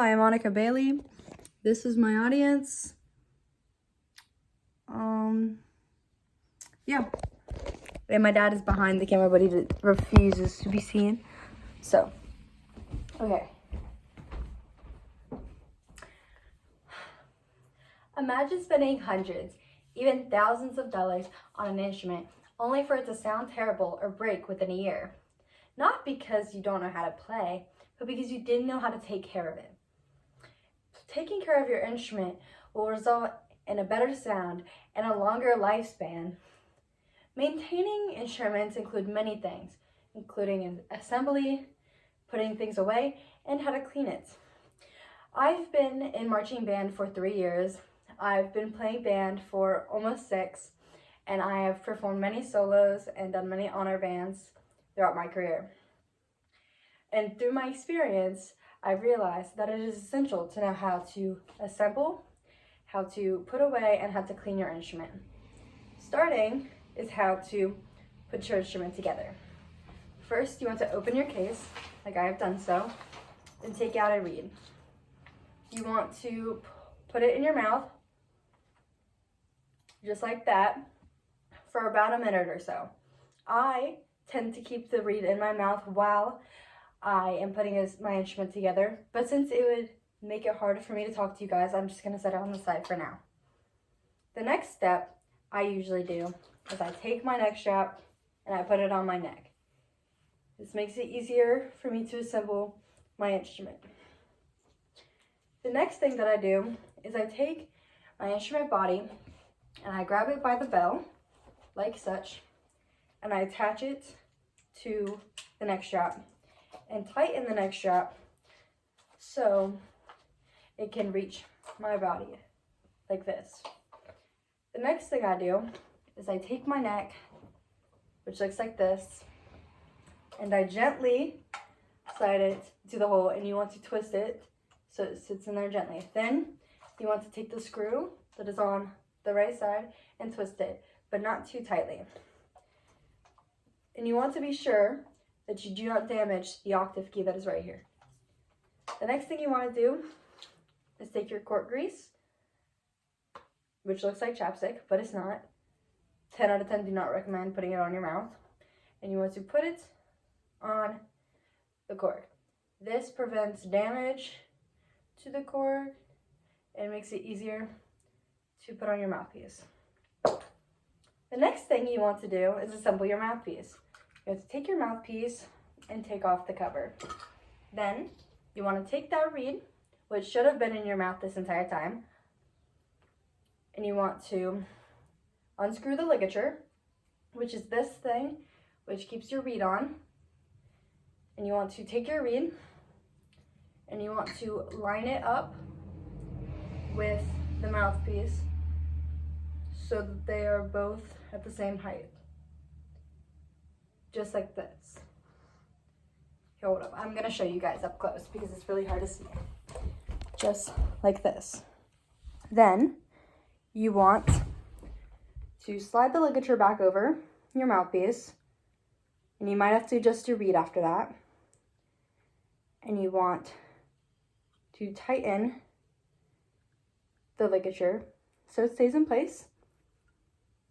I am Monica Bailey. This is my audience. Yeah. And my dad is behind the camera, but he refuses to be seen. So, okay. Imagine spending hundreds, even thousands of dollars on an instrument, only for it to sound terrible or break within a year. Not because you don't know how to play, but because you didn't know how to take care of it. Taking care of your instrument will result in a better sound and a longer lifespan. Maintaining instruments include many things, including an assembly, putting things away, and how to clean it. I've been in marching band for 3 years. I've been playing band for almost 6, and I have performed many solos and done many honor bands throughout my career. And through my experience, I realized that it is essential to know how to assemble, how to put away, and how to clean your instrument. Starting is how to put your instrument together. First, you want to open your case, like I have done so, and take out a reed. You want to put it in your mouth, just like that, for about a minute or so. I tend to keep the reed in my mouth while I am putting my instrument together, but since it would make it harder for me to talk to you guys, I'm just going to set it on the side for now. The next step I usually do is I take my neck strap and I put it on my neck. This makes it easier for me to assemble my instrument. The next thing that I do is I take my instrument body and I grab it by the bell, like such, and I attach it to the neck strap and tighten the neck strap so it can reach my body, like this. The next thing I do is I take my neck, which looks like this, and I gently slide it to the hole, and you want to twist it so it sits in there gently. Then you want to take the screw that is on the right side and twist it, but not too tightly. And you want to be sure that you do not damage the octave key that is right here. The next thing you want to do is take your cork grease, which looks like chapstick, but it's not. 10 out of 10 do not recommend putting it on your mouth. And you want to put it on the cork. This prevents damage to the cork and makes it easier to put on your mouthpiece. The next thing you want to do is assemble your mouthpiece. You have to take your mouthpiece and take off the cover. Then you want to take that reed, which should have been in your mouth this entire time, and you want to unscrew the ligature, which is this thing, which keeps your reed on. And you want to take your reed and you want to line it up with the mouthpiece so that they are both at the same height. Just like this. Hold up, I'm gonna show you guys up close because it's really hard to see. Just like this. Then you want to slide the ligature back over your mouthpiece, and you might have to adjust your reed after that. And you want to tighten the ligature so it stays in place,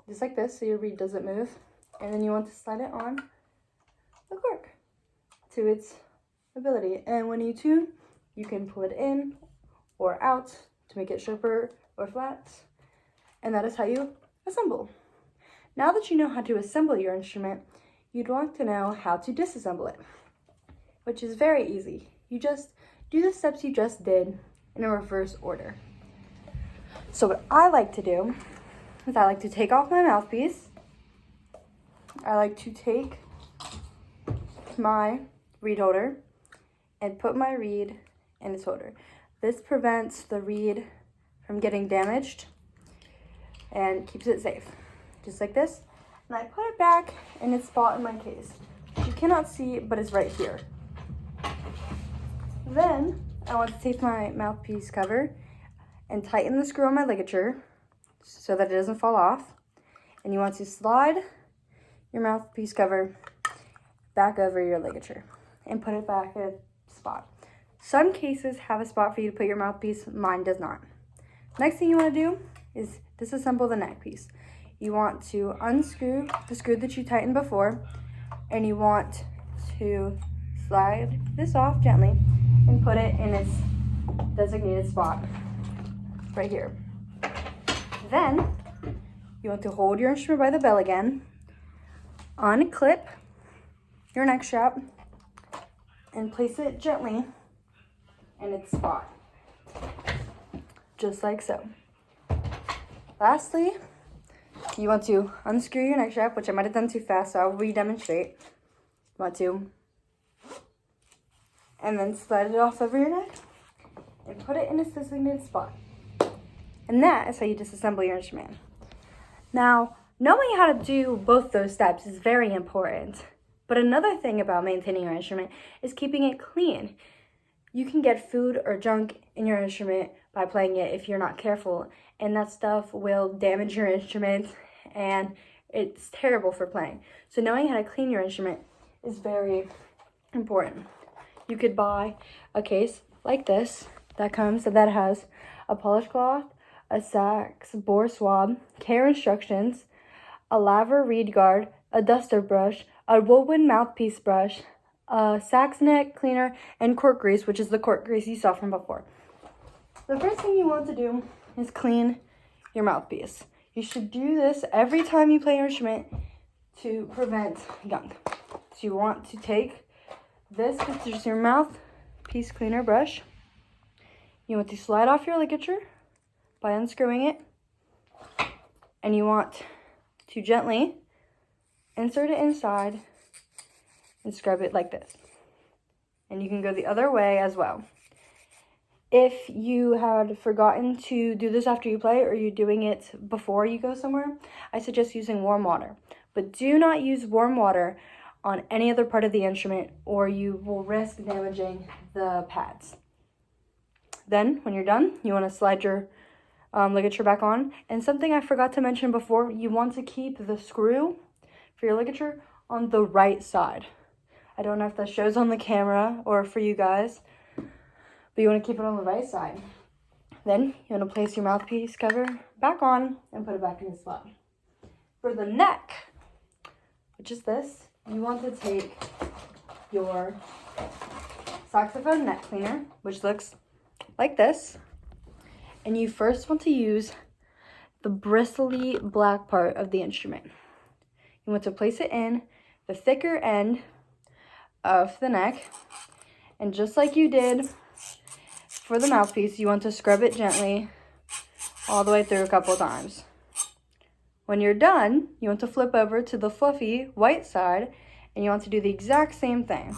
just like this, so your reed doesn't move. And then you want to slide it on the cork to its ability. And when you tune, you can pull it in or out to make it sharper or flat. And that is how you assemble. Now that you know how to assemble your instrument, you'd want to know how to disassemble it, which is very easy. You just do the steps you just did in a reverse order. So what I like to do is I like to take off my mouthpiece. I like to take my reed holder and put my reed in its holder. This prevents the reed from getting damaged and keeps it safe, just like this. And I put it back in its spot in my case. You cannot see, but it's right here. Then I want to take my mouthpiece cover and tighten the screw on my ligature so that it doesn't fall off. And you want to slide your mouthpiece cover back over your ligature and put it back in its spot. Some cases have a spot for you to put your mouthpiece, mine does not. Next thing you want to do is disassemble the neck piece. You want to unscrew the screw that you tightened before, and you want to slide this off gently and put it in its designated spot right here. Then you want to hold your instrument by the bell again, unclip your neck strap, and place it gently in its spot, just like so. Lastly, you want to unscrew your neck strap, which I might have done too fast, so I'll re-demonstrate. You want to, and then slide it off over your neck and put it in its designated spot. And that is how you disassemble your instrument. Now, knowing how to do both those steps is very important. But another thing about maintaining your instrument is keeping it clean. You can get food or junk in your instrument by playing it if you're not careful, and that stuff will damage your instrument, and it's terrible for playing. So knowing how to clean your instrument is very important. You could buy a case like this that has a polish cloth, a sax bore swab, care instructions, a laver reed guard, a duster brush, a woven mouthpiece brush, a sax neck cleaner, and cork grease, which is the cork grease you saw from before. The first thing you want to do is clean your mouthpiece. You should do this every time you play your instrument to prevent gunk. So you want to take this, which is your mouthpiece cleaner brush. You want to slide off your ligature by unscrewing it, and you want to gently insert it inside and scrub it like this. And you can go the other way as well. If you had forgotten to do this after you play, or you're doing it before you go somewhere, I suggest using warm water. But do not use warm water on any other part of the instrument, or you will risk damaging the pads. Then, when you're done, you want to slide your ligature back on. And something I forgot to mention before, you want to keep the screw for your ligature on the right side. I don't know if that shows on the camera or for you guys, but you want to keep it on the right side. Then you want to place your mouthpiece cover back on and put it back in its slot. For the neck, which is this, you want to take your saxophone neck cleaner, which looks like this, and you first want to use the bristly black part of the instrument. You want to place it in the thicker end of the neck, and just like you did for the mouthpiece, you want to scrub it gently all the way through a couple times. When you're done, you want to flip over to the fluffy white side, and you want to do the exact same thing.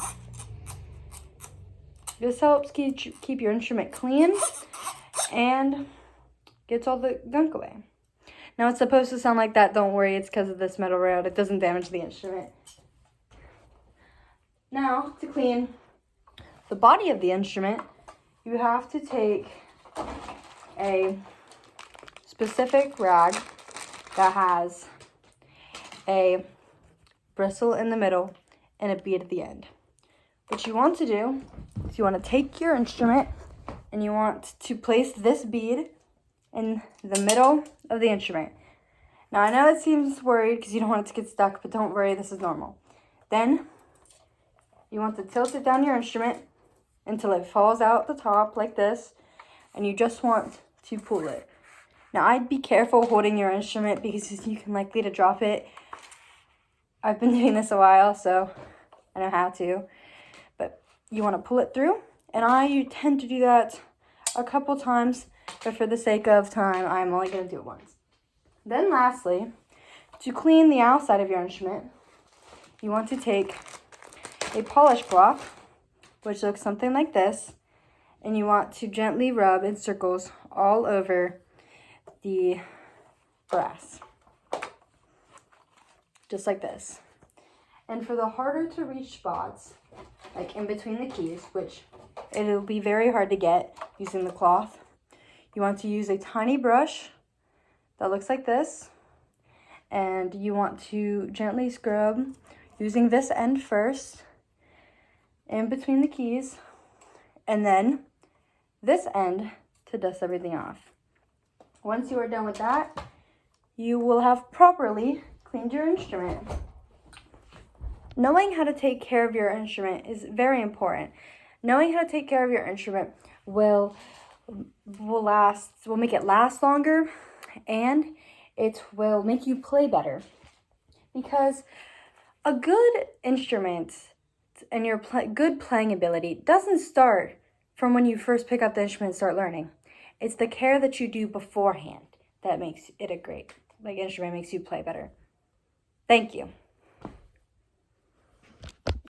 This helps keep your instrument clean and gets all the gunk away. Now, it's supposed to sound like that. Don't worry, it's because of this metal rail. It doesn't damage the instrument. Now, to clean the body of the instrument, you have to take a specific rag that has a bristle in the middle and a bead at the end. What you want to do is you want to take your instrument and you want to place this bead in the middle of the instrument. Now, I know it seems worried because you don't want it to get stuck, but don't worry, this is normal. Then, you want to tilt it down your instrument until it falls out the top like this, and you just want to pull it. Now, I'd be careful holding your instrument because you can likely to drop it. I've been doing this a while, so I know how to. But you want to pull it through, and I tend to do that a couple times, but for the sake of time, I'm only going to do it once. Then lastly, to clean the outside of your instrument, you want to take a polish cloth, which looks something like this, and you want to gently rub in circles all over the brass, just like this. And for the harder to reach spots, like in between the keys, which it'll be very hard to get using the cloth, you want to use a tiny brush that looks like this, and you want to gently scrub using this end first in between the keys, And then this end to dust everything off. Once you are done with that, you will have properly cleaned your instrument. Knowing how to take care of your instrument is very important. Knowing how to take care of your instrument will make it last longer, and it will make you play better. Because a good instrument and your good playing ability doesn't start from when you first pick up the instrument and start learning. It's the care that you do beforehand that makes it a great instrument, makes you play better. Thank you.